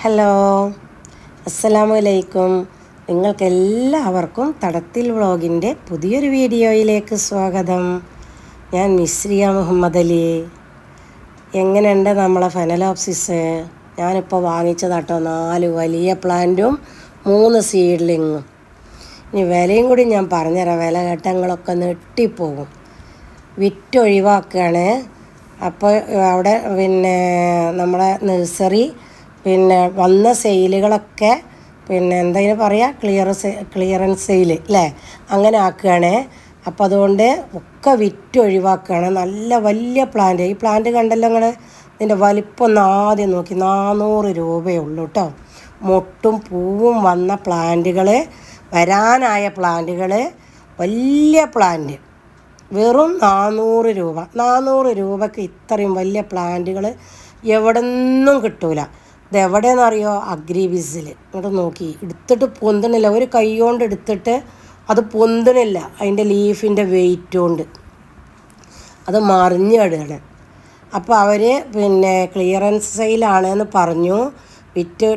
Hello, അസ്സലാമു അലൈക്കും. നിങ്ങൾക്കെല്ലാവർക്കും തടത്തിൽ വ്ളോഗിൻ്റെ പുതിയൊരു വീഡിയോയിലേക്ക് സ്വാഗതം. ഞാൻ മിസ്രിയ മുഹമ്മദ് അലി. എങ്ങനെയുണ്ട് നമ്മളെ ഫെനലോപ്സിസ്? ഞാനിപ്പോൾ വാങ്ങിച്ചതാട്ടോ 4 വലിയ പ്ലാന്റും 3 സീഡ്ലിങ്ങും. ഇനി വിലയും കൂടി ഞാൻ പറഞ്ഞുതരാം. വില ഘട്ടങ്ങളൊക്കെ നെട്ടിപ്പോകും. വിറ്റൊഴിവാക്കുകയാണ്. അപ്പോൾ അവിടെ നമ്മളെ നഴ്സറി വന്ന സെയിലുകളൊക്കെ എന്താ പറയുക, ക്ലിയറൻസ് സെയിൽ അല്ലേ, അങ്ങനെ ആക്കുകയാണ്. അപ്പോൾ അതുകൊണ്ട് ഒക്കെ വിറ്റൊഴിവാക്കുകയാണ്. നല്ല വലിയ പ്ലാന്റ്. ഈ പ്ലാന്റ് കണ്ടല്ലോ നിങ്ങൾ, ഇതിൻ്റെ വലിപ്പം ഒന്ന് ആദ്യം നോക്കി. 400 രൂപയേ ഉള്ളൂ കേട്ടോ. മൊട്ടും പൂവും വന്ന പ്ലാന്റുകൾ, വരാനായ പ്ലാന്റുകൾ, വലിയ പ്ലാന്റ് വെറും 400 രൂപ. 400 രൂപയ്ക്ക് ഇത്രയും വലിയ പ്ലാന്റുകൾ എവിടെ നിന്നും കിട്ടൂല. ഇതെവിടെയെന്നറിയോ? അഗ്രിബിസിൽ. ഇങ്ങോട്ട് നോക്കി, എടുത്തിട്ട് പൊന്തണില്ല. ഒരു കൈ കൊണ്ട് എടുത്തിട്ട് അത് പൊന്തണില്ല. അതിൻ്റെ ലീഫിൻ്റെ വെയിറ്റ് കൊണ്ട് അത് മറിഞ്ഞിടുകയാണ്. അപ്പോൾ അവർ ക്ലിയറൻസ് സെയിലാണെന്ന് പറഞ്ഞു.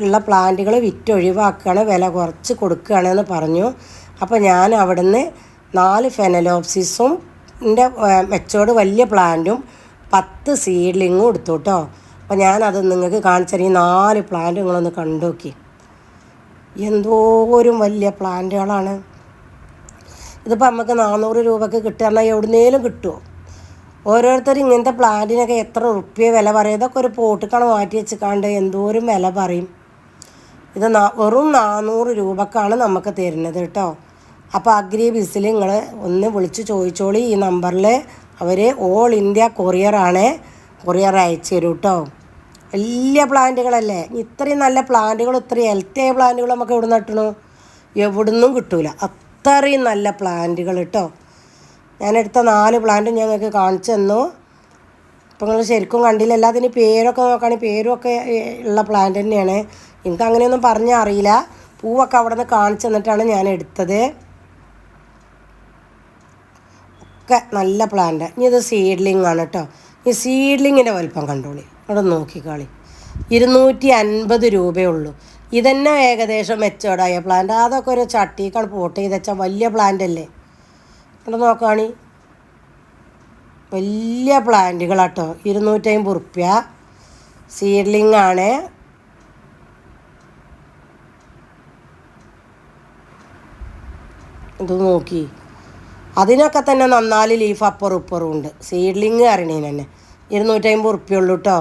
ഉള്ള പ്ലാന്റുകൾ വിറ്റൊഴിവാക്കുകയാണ്, വില കുറച്ച് കൊടുക്കുകയാണെന്ന് പറഞ്ഞു. അപ്പോൾ ഞാൻ അവിടുന്ന് 4 ഫെനലോപ്സിസും മെച്ചോട് വലിയ പ്ലാന്റും 10 സീഡ്ലിങ്ങും എടുത്തു കേട്ടോ. അപ്പോൾ ഞാനത് നിങ്ങൾക്ക് കാണിച്ചാൽ ഈ 4 പ്ലാന്റ് നിങ്ങളൊന്ന് കണ്ടു നോക്കി. എന്തോരം വലിയ പ്ലാന്റുകളാണ്. ഇതിപ്പോൾ നമുക്ക് 400 രൂപയ്ക്ക് കിട്ടുക എവിടുന്നേലും കിട്ടുമോ? ഓരോരുത്തരും ഇങ്ങനത്തെ പ്ലാന്റിനൊക്കെ എത്ര റുപ്യ വില പറയും? ഇതൊക്കെ ഒരു പോട്ടിക്കാണ് മാറ്റി വെച്ചിക്കാണ്ട് എന്തോരം വില പറയും. ഇത് വെറും 400 രൂപക്കാണ് നമുക്ക് തരുന്നത് കേട്ടോ. അപ്പോൾ അഗ്രിബിസിൽ നിങ്ങൾ ഒന്ന് വിളിച്ച് ചോദിച്ചോളി. ഈ നമ്പറിൽ അവർ ഓൾ ഇന്ത്യ കൊറിയറാണ്, കൊറിയർ അയച്ചു തരും കേട്ടോ. വലിയ പ്ലാന്റുകളല്ലേ. ഇത്രയും നല്ല പ്ലാന്റുകൾ, ഇത്രയും ഹെൽത്തിയായ പ്ലാന്റുകൾ നമുക്ക് എവിടെ നട്ടണു? എവിടുന്നും കിട്ടൂല. അത്രയും നല്ല പ്ലാന്റുകൾ കേട്ടോ. ഞാനെടുത്ത 4 പ്ലാന്റും ഞങ്ങൾക്ക് കാണിച്ചു തന്നു. അപ്പോൾ നിങ്ങൾ ശരിക്കും കണ്ടില്ല. എല്ലാത്തിനും പേരൊക്കെ നോക്കുകയാണെങ്കിൽ പേരൊക്കെ ഉള്ള പ്ലാന്റ് തന്നെയാണ്. എനിക്ക് അങ്ങനെയൊന്നും പറഞ്ഞാൽ അറിയില്ല. പൂവൊക്കെ അവിടെ നിന്ന് കാണിച്ചു തന്നിട്ടാണ് ഞാൻ എടുത്തത്. ഒക്കെ നല്ല പ്ലാന്റ്. ഇനി ഇത് സീഡ്ലിംഗ് ആണ് കേട്ടോ. ഈ സീഡ്ലിങ്ങിൻ്റെ വലിപ്പം കണ്ടോളി, അവിടെ നോക്കിക്കാളി. 250 രൂപയേ ഉള്ളൂ. ഇതന്നെ ഏകദേശം മെച്ചോർഡായ പ്ലാന്റ്. അതൊക്കെ ഒരു ചട്ടിക്കാണ് പോട്ട് ചെയ്ത് വെച്ചാൽ വലിയ പ്ലാന്റ് അല്ലേ. അവിടെ നോക്കുകയാണി, വലിയ പ്ലാന്റുകളാട്ടോ. 250 റുപ്യ സീഡ്ലിംഗ് ആണ്. ഇത് നോക്കി, അതിനൊക്കെ തന്നെ 4 ലീഫ് അപ്പുറം ഇപ്പുറം ഉണ്ട്. സീഡ്ലിങ് അറിയണേന് തന്നെ 250 റുപ്യ ഉള്ളൂ കേട്ടോ.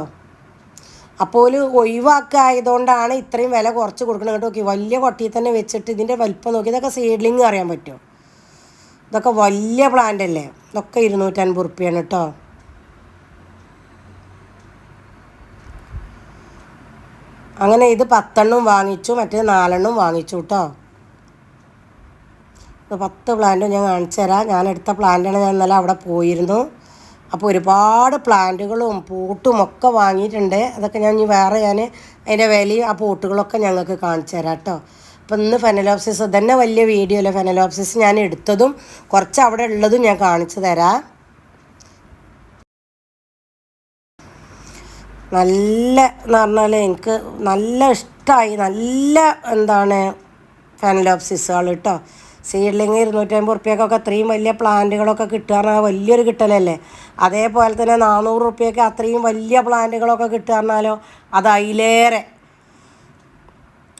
അപ്പോൾ ഒരു ഒഴിവാക്കായതുകൊണ്ടാണ് ഇത്രയും വില കുറച്ച് കൊടുക്കണം കേട്ടോ. നോക്കി, വലിയ കൊട്ടിയിൽ തന്നെ വെച്ചിട്ട് ഇതിൻ്റെ വലിപ്പം നോക്കി. ഇതൊക്കെ സീഡ്ലിങ് അറിയാൻ പറ്റുമോ? ഇതൊക്കെ വലിയ പ്ലാന്റ് അല്ലേ. ഇതൊക്കെ 250 റുപ്യാണ് കേട്ടോ. അങ്ങനെ ഇത് 10 എണ്ണം വാങ്ങിച്ചു, മറ്റേ 4 എണ്ണം വാങ്ങിച്ചു കേട്ടോ. 10 പ്ലാന്റും ഞാൻ കാണിച്ചു തരാം. ഞാനെടുത്ത പ്ലാന്റാണ്. ഞാൻ ഇന്നലെ അവിടെ പോയിരുന്നു. അപ്പോൾ ഒരുപാട് പ്ലാന്റുകളും പോട്ടും ഒക്കെ വാങ്ങിയിട്ടുണ്ട്. അതൊക്കെ ഞാൻ അതിൻ്റെ വിലയും ആ പോട്ടുകളൊക്കെ ഞങ്ങൾക്ക് കാണിച്ചു തരാം കേട്ടോ. അപ്പോൾ ഇന്ന് ഫെനലോപ്സിസ് തന്നെ വലിയ വീഡിയോ അല്ലേ. ഫെനലോപ്സിസ് ഞാൻ എടുത്തതും കുറച്ച് അവിടെ ഉള്ളതും ഞാൻ കാണിച്ചു തരാം. നല്ല എന്ന് പറഞ്ഞാൽ എനിക്ക് നല്ല ഇഷ്ടമായി. നല്ല ഫെനലോപ്സിസുകൾ കേട്ടോ. സീഡ്ലിങ് 250 റുപ്യക്കൊക്കെ അത്രയും വലിയ പ്ലാന്റുകളൊക്കെ കിട്ടുക പറഞ്ഞാൽ വലിയൊരു കിട്ടലല്ലേ. അതേപോലെ തന്നെ 400 റുപ്യക്ക് അത്രയും വലിയ പ്ലാന്റുകളൊക്കെ കിട്ടുക പറഞ്ഞാലോ അത് അതിലേറെ.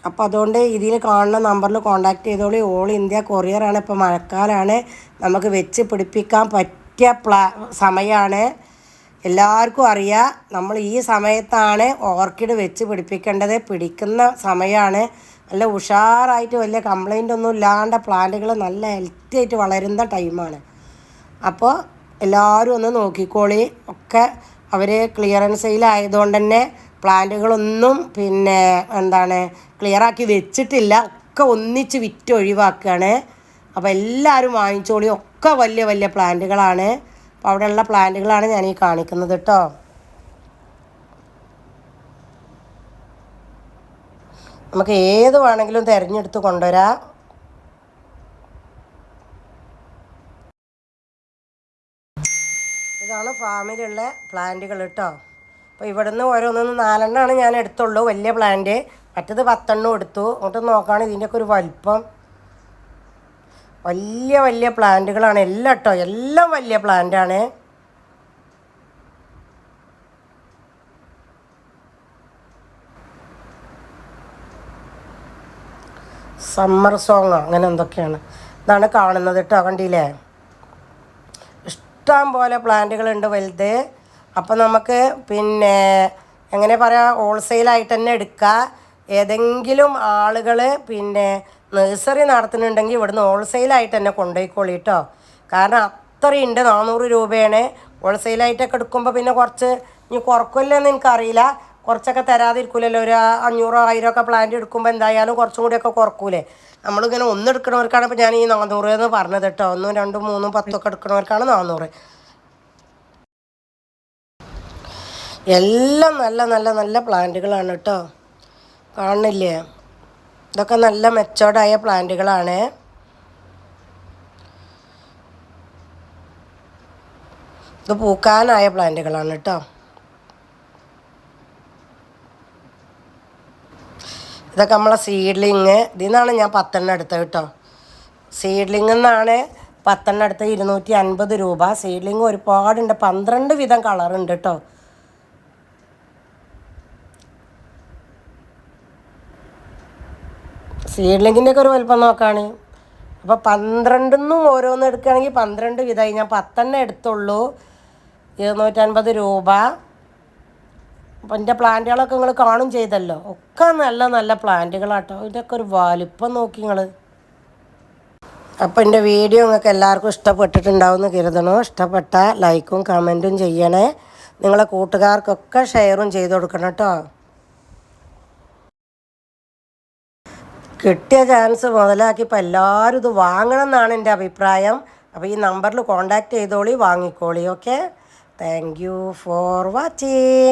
അപ്പോൾ അതുകൊണ്ട് ഇതിൽ കാണുന്ന നമ്പറിൽ കോൺടാക്ട് ചെയ്തോളി. ഓൾ ഇന്ത്യ കൊറിയറാണ്. ഇപ്പോൾ മഴക്കാലമാണ്, നമുക്ക് വെച്ച് പിടിപ്പിക്കാൻ പറ്റിയ സമയമാണ്. എല്ലാവർക്കും അറിയാം, നമ്മൾ ഈ സമയത്താണ് ഓർക്കിഡ് വെച്ച് പിടിപ്പിക്കേണ്ടത്. പിടിക്കുന്ന സമയമാണ്. നല്ല ഉഷാറായിട്ട് വലിയ കംപ്ലൈൻ്റ് ഒന്നും ഇല്ലാണ്ട് പ്ലാന്റുകൾ നല്ല ഹെൽത്തി ആയിട്ട് വളരുന്ന ടൈമാണ്. അപ്പോൾ എല്ലാവരും ഒന്ന് നോക്കിക്കോളി. ഒക്കെ അവർ ക്ലിയറൻസ് സെയിലായതുകൊണ്ട് തന്നെ പ്ലാന്റുകളൊന്നും ക്ലിയറാക്കി വെച്ചിട്ടില്ല. ഒക്കെ ഒന്നിച്ച് വിറ്റ് ഒഴിവാക്കുകയാണ്. അപ്പോൾ എല്ലാവരും വാങ്ങിച്ചോളി. ഒക്കെ വലിയ വലിയ പ്ലാന്റുകളാണ്. അപ്പോൾ അവിടെയുള്ള പ്ലാന്റുകളാണ് ഞാൻ ഈ കാണിക്കുന്നത് കേട്ടോ. നമുക്ക് ഏത് വേണമെങ്കിലും തിരഞ്ഞെടുത്ത് കൊണ്ടുവരാം. ഇതാണ് ഫാമിലുള്ള പ്ലാന്റുകൾ കേട്ടോ. അപ്പോൾ ഇവിടെ നിന്ന് ഓരോന്നൊന്ന് 4 എണ്ണമാണ് ഞാൻ എടുത്തുള്ളൂ. വലിയ പ്ലാന്റ് മറ്റത് 10 എടുത്തു. അങ്ങോട്ട് നോക്കുകയാണെങ്കിൽ ഇതിൻ്റെയൊക്കെ ഒരു വലിപ്പം വലിയ വലിയ പ്ലാന്റുകളാണ് എല്ലാം കേട്ടോ, എല്ലാം വലിയ പ്ലാന്റാണ്. സമ്മർ സോങ്ങോ അങ്ങനെ എന്തൊക്കെയാണ് ഇതാണ് കാണുന്നത് കേട്ടോ. കണ്ടില്ലേ, ഇഷ്ടം പോലെ പ്ലാന്റുകളുണ്ട് വലുത്. അപ്പം നമുക്ക് പിന്നെ എങ്ങനെ പറയാം, ഹോൾസെയിലായിട്ട് തന്നെ എടുക്കുക. ഏതെങ്കിലും ആളുകൾ പിന്നെ നഴ്സറി നടത്തുന്നുണ്ടെങ്കിൽ ഇവിടുന്ന് ഹോൾസെയിലായിട്ട് തന്നെ കൊണ്ടുപോയിക്കോളി കേട്ടോ. കാരണം അത്രയുണ്ട്, 400 രൂപയാണ്. ഹോൾസെയിലായിട്ടൊക്കെ എടുക്കുമ്പോൾ പിന്നെ കുറച്ച് ഇനി കുറക്കില്ലെന്ന് എനിക്കറിയില്ല, കുറച്ചൊക്കെ തരാതിരിക്കില്ലല്ലോ. ഒരു 500 1000 പ്ലാന്റ് എടുക്കുമ്പോൾ എന്തായാലും കുറച്ചും കൂടിയൊക്കെ കുറക്കൂലേ. നമ്മളിങ്ങനെ എടുക്കണവർക്കാണ് ഇപ്പോൾ ഞാൻ ഈ 400 എന്ന് പറഞ്ഞത് കേട്ടോ. 1 2 3 10 എടുക്കണവർക്കാണ് 400. എല്ലാം നല്ല നല്ല നല്ല പ്ലാന്റുകളാണ് കേട്ടോ, കാണുന്നില്ലേ? ഇതൊക്കെ നല്ല മെച്ചോർഡായ പ്ലാന്റുകളാണ്. ഇത് പൂക്കാനായ പ്ലാന്റുകളാണ് കേട്ടോ. ഇതൊക്കെ നമ്മളെ സീഡ്ലിങ്. ഇതിൽ നിന്നാണ് ഞാൻ 10 എടുത്തത് കേട്ടോ. സീഡ്ലിങ്ങിൽ നിന്നാണ് 10 എടുത്തത്, 250 രൂപ. സീഡ്ലിങ് ഒരുപാടുണ്ട്, 12 വിധം കളറുണ്ട് കേട്ടോ. സീഡ്ലിങ്ങിൻ്റെയൊക്കെ ഒരു വലുപ്പം നോക്കുകയാണ്. അപ്പോൾ 12 ഓരോന്ന് എടുക്കുകയാണെങ്കിൽ 12 വിധമായി. ഞാൻ 10 എടുത്തുള്ളൂ, 250 രൂപ. അപ്പം എൻ്റെ പ്ലാന്റുകളൊക്കെ നിങ്ങൾ കാണും ചെയ്തല്ലോ, ഒക്കെ നല്ല നല്ല പ്ലാന്റുകളാട്ടോ. ഇതൊക്കെ ഒരു വലിപ്പം നോക്കി നിങ്ങൾ. അപ്പോൾ എൻ്റെ വീഡിയോ നിങ്ങൾക്ക് എല്ലാവർക്കും ഇഷ്ടപ്പെട്ടിട്ടുണ്ടാവുമെന്ന് കരുതണോ. ഇഷ്ടപ്പെട്ട ലൈക്കും കമൻറ്റും ചെയ്യണേ. നിങ്ങളെ കൂട്ടുകാർക്കൊക്കെ ഷെയറും ചെയ്ത് കൊടുക്കണം കേട്ടോ. കിട്ടിയ ചാൻസ് മുതലാക്കി ഇപ്പോൾ എല്ലാവരും ഇത് വാങ്ങണം എന്നാണ് എൻ്റെ അഭിപ്രായം. അപ്പോൾ ഈ നമ്പറിൽ കോൺടാക്റ്റ് ചെയ്തോളി, വാങ്ങിക്കോളി. Okay, thank you for watching.